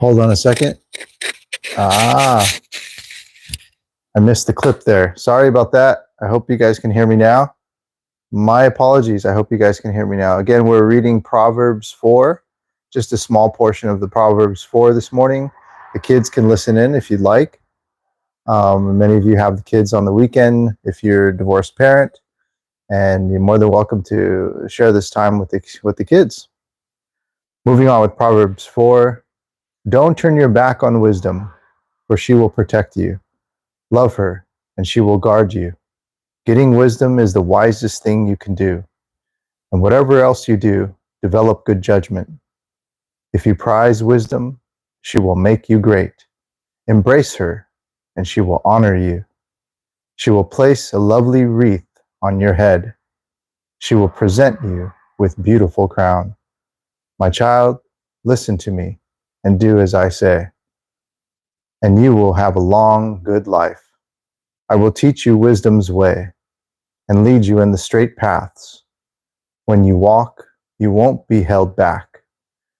Hold on a second. I missed the clip there. Sorry about that. I hope you guys can hear me now. My apologies. I hope you guys can hear me now. Again, we're reading Proverbs 4, just a small portion of the Proverbs 4 this morning. The kids can listen in if you'd like. Many of you have the kids on the weekend if you're a divorced parent, and you're more than welcome to share this time with the kids. Moving on with Proverbs 4. Don't turn your back on wisdom, for she will protect you. Love her, and she will guard you. Getting wisdom is the wisest thing you can do. And whatever else you do, develop good judgment. If you prize wisdom, she will make you great. Embrace her, and she will honor you. She will place a lovely wreath on your head. She will present you with beautiful crown. My child, listen to me and do as I say, and you will have a long, good life. I will teach you wisdom's way and lead you in the straight paths. When you walk, you won't be held back.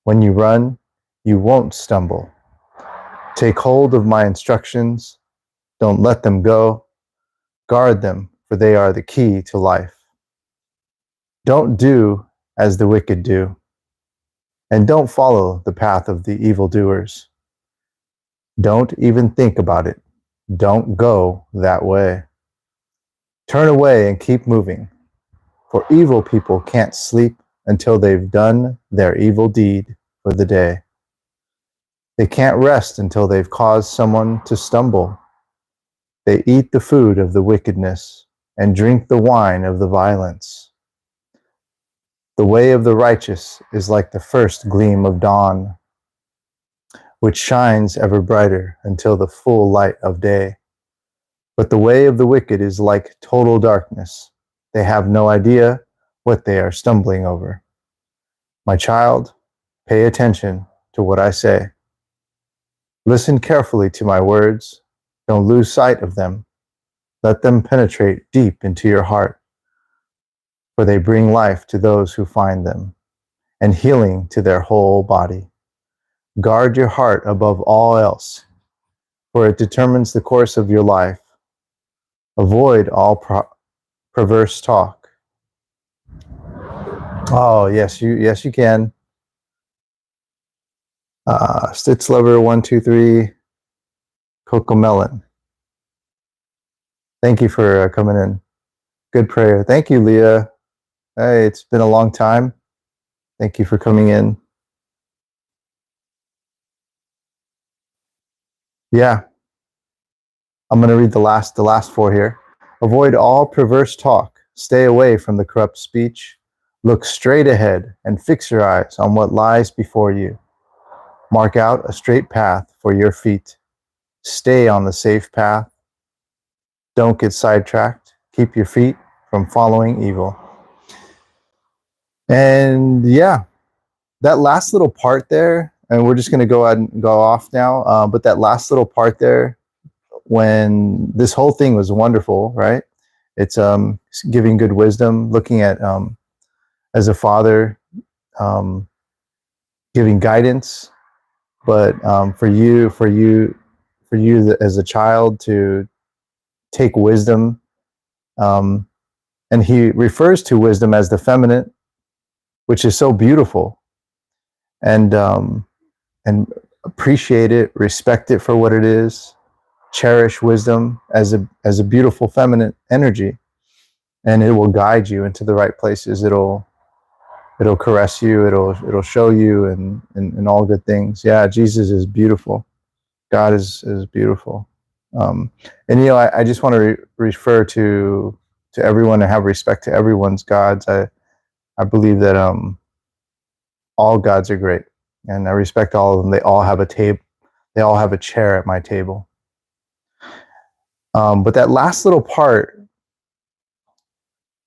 When you run, you won't stumble. Take hold of my instructions. Don't let them go. Guard them, for they are the key to life. Don't do as the wicked do, and don't follow the path of the evildoers. Don't even think about it. Don't go that way. Turn away and keep moving, for evil people can't sleep until they've done their evil deed for the day. They can't rest until they've caused someone to stumble. They eat the food of the wickedness and drink the wine of the violence. The way of the righteous is like the first gleam of dawn, which shines ever brighter until the full light of day. But the way of the wicked is like total darkness. They have no idea what they are stumbling over. My child, pay attention to what I say. Listen carefully to my words. Don't lose sight of them. Let them penetrate deep into your heart, for they bring life to those who find them, and healing to their whole body. Guard your heart above all else, for it determines the course of your life. Avoid all perverse talk. Oh, yes, you can. Stitch Lover 123, Coco Melon. Thank you for coming in. Good prayer. Thank you, Leah. Hey, it's been a long time. Thank you for coming in. Yeah. I'm going to read the last four here. Avoid all perverse talk. Stay away from the corrupt speech. Look straight ahead and fix your eyes on what lies before you. Mark out a straight path for your feet. Stay on the safe path. Don't get sidetracked. Keep your feet from following evil. And yeah, that last little part there, and we're just going to go ahead and go off now, but that last little part there, when this whole thing was wonderful, right? It's giving good wisdom, looking at as a father, giving guidance, but for you as a child to take wisdom, and he refers to wisdom as the feminine, which is so beautiful, and appreciate it, respect it for what it is. Cherish wisdom as a beautiful feminine energy, and it will guide you into the right places. It'll caress you. It'll show you and all good things. Yeah, Jesus is beautiful. God is beautiful. And I just want to refer to everyone and have respect to everyone's gods. I believe that all gods are great, and I respect all of them. They all have a table. They all have a chair at my table. But that last little part,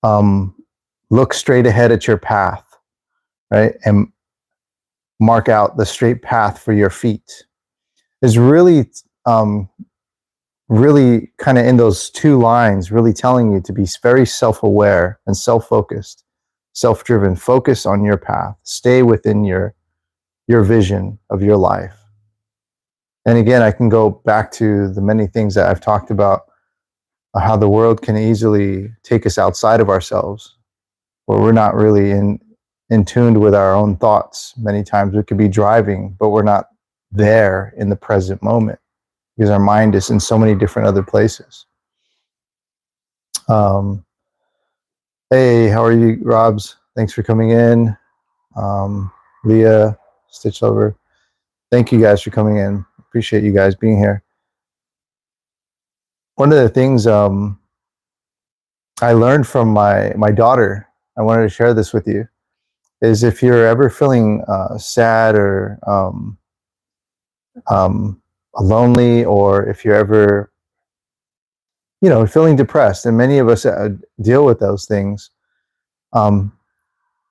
look straight ahead at your path, right? And mark out the straight path for your feet, is really, really kind of in those two lines, really telling you to be very self-aware and self-focused, self-driven. Focus on your path. Stay within your vision of your life. And again, I can go back to the many things that I've talked about, how the world can easily take us outside of ourselves, where we're not really in tuned with our own thoughts. Many times we could be driving, but we're not there in the present moment because our mind is in so many different other places. Hey, how are you, Robs? Thanks for coming in. Leah, Stitch Lover, thank you guys for coming in. Appreciate you guys being here. One of the things I learned from my daughter, I wanted to share this with you, is if you're ever feeling sad or lonely, or if you're ever, feeling depressed, and many of us deal with those things,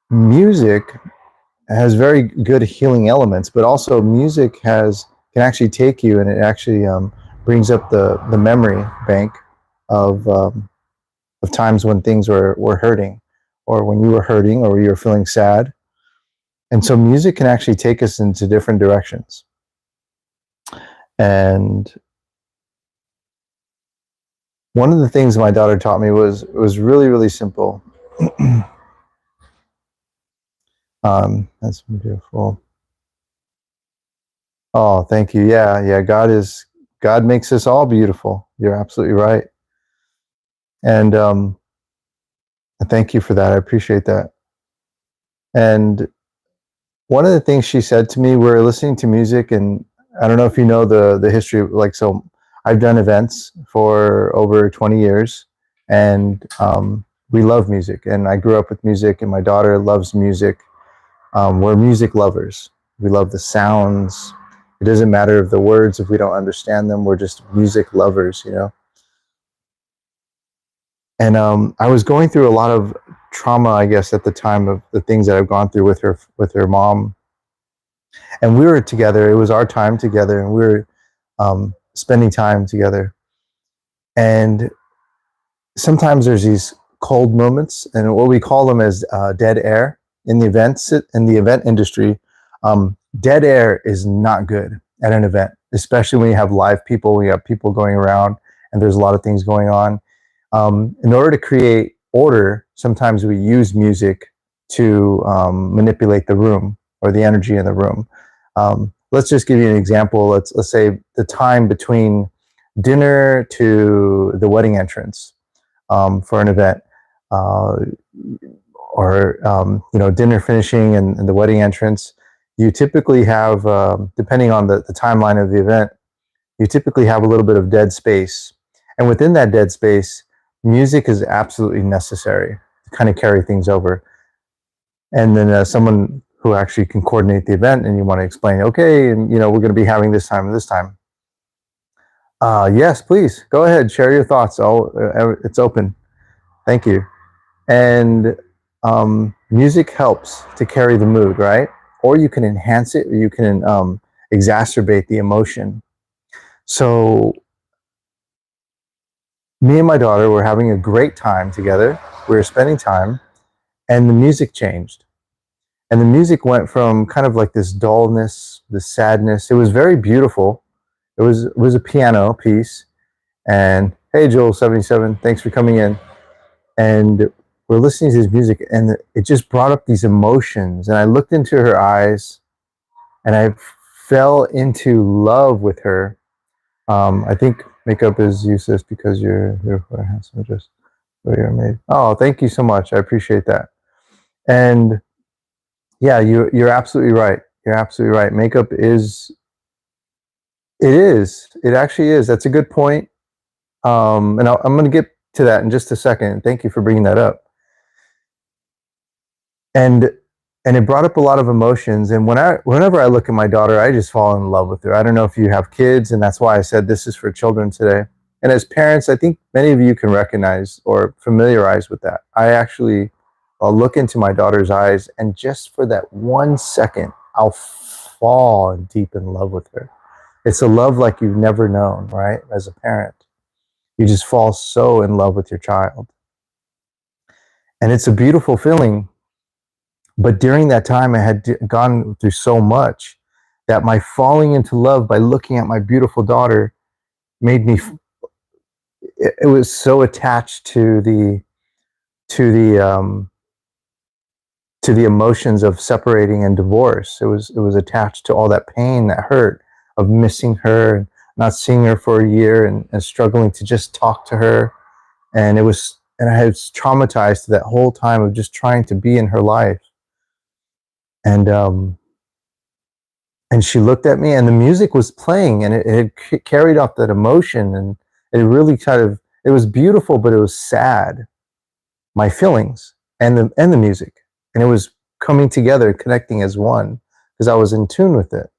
music has very good healing elements, but also music can actually take you, and it actually brings up the memory bank of times when things were hurting, or when you were hurting, or you were feeling sad. And so music can actually take us into different directions. And one of the things my daughter taught me was really, really simple. That's beautiful. Oh, thank you. Yeah. God makes us all beautiful. You're absolutely right. And thank you for that. I appreciate that. And one of the things she said to me, we're listening to music, and I don't know if you know the history. Like, so I've done events for over 20 years, and we love music. And I grew up with music, and my daughter loves music. We're music lovers. We love the sounds. It doesn't matter if the words, if we don't understand them, we're just music lovers, And I was going through a lot of trauma, I guess, at the time, of the things that I've gone through with her mom. And we were together. It was our time together, and we were spending time together. And sometimes there's these cold moments, and what we call them as dead air in the event industry. Dead air is not good at an event, especially when you have live people, when you have people going around, and there's a lot of things going on. In order to create order, sometimes we use music to manipulate the room or the energy in the room. Let's just give you an example. Let's say the time between dinner to the wedding entrance for an event, or dinner finishing and the wedding entrance. You typically have, depending on the timeline of the event, you typically have a little bit of dead space. And within that dead space, music is absolutely necessary to kind of carry things over. And then someone who actually can coordinate the event, and you want to explain, okay, and we're going to be having this time and this time. Yes, please go ahead, share your thoughts. It's open. Thank you. And music helps to carry the mood, right? Or you can enhance it, or you can exacerbate the emotion. So me and my daughter were having a great time together. We were spending time, and the music changed. And the music went from kind of like this dullness, this sadness. It was very beautiful. It was a piano piece. And hey, Joel77, thanks for coming in. And we're listening to his music, and it just brought up these emotions. And I looked into her eyes, and I fell into love with her. I think makeup is useless because you're beautiful and handsome, just where you're made. Oh, thank you so much. I appreciate that. And yeah, you're absolutely right. You're absolutely right. Makeup is. It actually is. That's a good point. And I'm going to get to that in just a second. Thank you for bringing that up. And it brought up a lot of emotions. And whenever I look at my daughter, I just fall in love with her. I don't know if you have kids, and that's why I said this is for children today. And as parents, I think many of you can recognize or familiarize with that. I'll look into my daughter's eyes, and just for that 1 second, I'll fall deep in love with her. It's a love like you've never known, right? As a parent, you just fall so in love with your child. And it's a beautiful feeling. But during that time, I had gone through so much that my falling into love by looking at my beautiful daughter made me, it was so attached to to the um, the emotions of separating and divorce. It was attached to all that pain, that hurt of missing her and not seeing her for a year, and struggling to just talk to her. And I was traumatized that whole time of just trying to be in her life. And and she looked at me, and the music was playing, and it had carried off that emotion, and it really it was beautiful, but it was sad, my feelings and the music, and it was coming together, connecting as one, because I was in tune with it.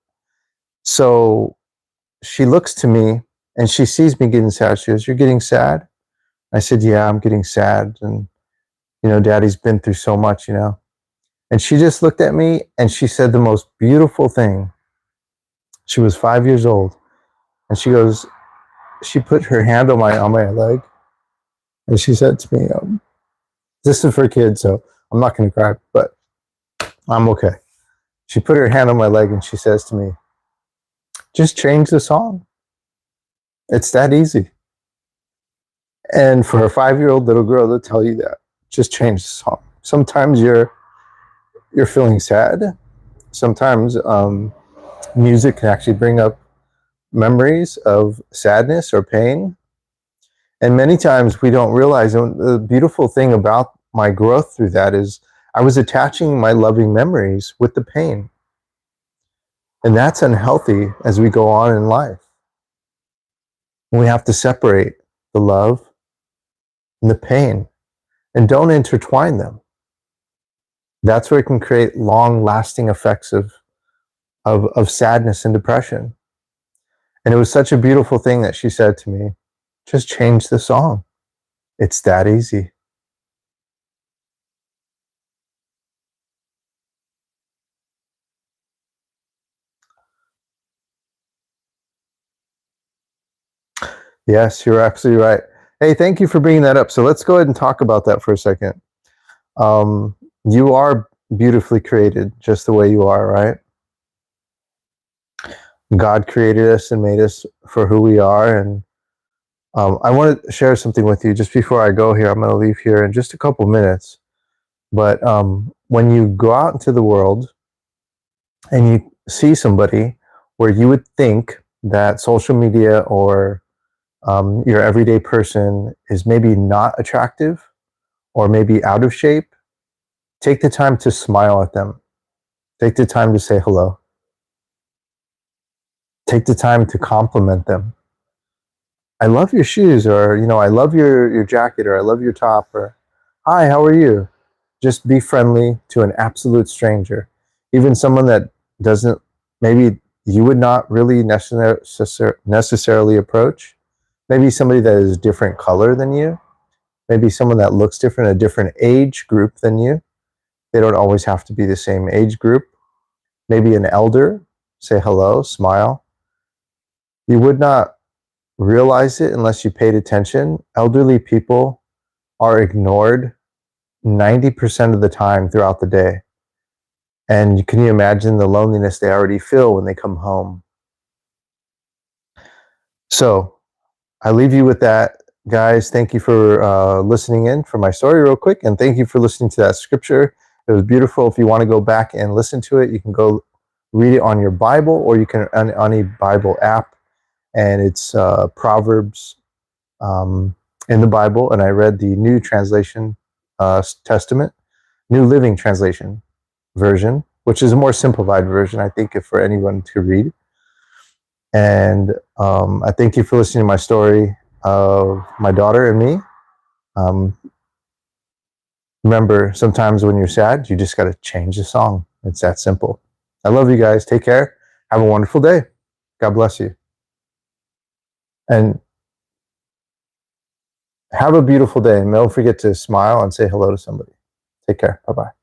So she looks to me, and she sees me getting sad. She goes, "You're getting sad?" I said, "Yeah, I'm getting sad, and Daddy's been through so much, And she just looked at me, and she said the most beautiful thing. She was 5 years old, and she put her hand on my leg, and she said to me, "This is for kids, so I'm not going to cry, but I'm okay." She put her hand on my leg, and she says to me, "Just change the song. It's that easy." And for a 5-year-old little girl to tell you that, just change the song. Sometimes you're feeling sad. Sometimes music can actually bring up memories of sadness or pain. And many times we don't realize, and the beautiful thing about my growth through that is I was attaching my loving memories with the pain. And that's unhealthy as we go on in life. We have to separate the love and the pain, and don't intertwine them. That's where it can create long-lasting effects of sadness and depression. And it was such a beautiful thing that she said to me, "Just change the song. It's that easy." Yes, you're absolutely right. Hey, thank you for bringing that up. So let's go ahead and talk about that for a second. Um, you are beautifully created just the way you are, right? God created us and made us for who we are. And I want to share something with you just before I go here. I'm going to leave here in just a couple minutes. But when you go out into the world and you see somebody where you would think that social media or your everyday person is maybe not attractive or maybe out of shape, take the time to smile at them. Take the time to say hello. Take the time to compliment them. "I love your shoes," or "I love your jacket," or "I love your top," or "Hi, how are you?" Just be friendly to an absolute stranger, even someone that doesn't, maybe you would not really necessarily approach. Maybe somebody that is a different color than you. Maybe someone that looks different, a different age group than you. They don't always have to be the same age group. Maybe an elder. Say hello, smile. You would not realize it unless you paid attention. Elderly people are ignored 90% of the time throughout the day. And can you imagine the loneliness they already feel when they come home? So I leave you with that, guys. Thank you for listening in for my story real quick. And thank you for listening to that scripture. It was beautiful. If you want to go back and listen to it, you can go read it on your Bible, or you can on a Bible app. And it's Proverbs in the Bible. And I read the New Translation Testament, New Living Translation version, which is a more simplified version, I think, for anyone to read. And I thank you for listening to my story of my daughter and me. Remember, sometimes when you're sad, you just got to change the song. It's that simple. I love you guys. Take care. Have a wonderful day. God bless you. And have a beautiful day. And don't forget to smile and say hello to somebody. Take care. Bye-bye.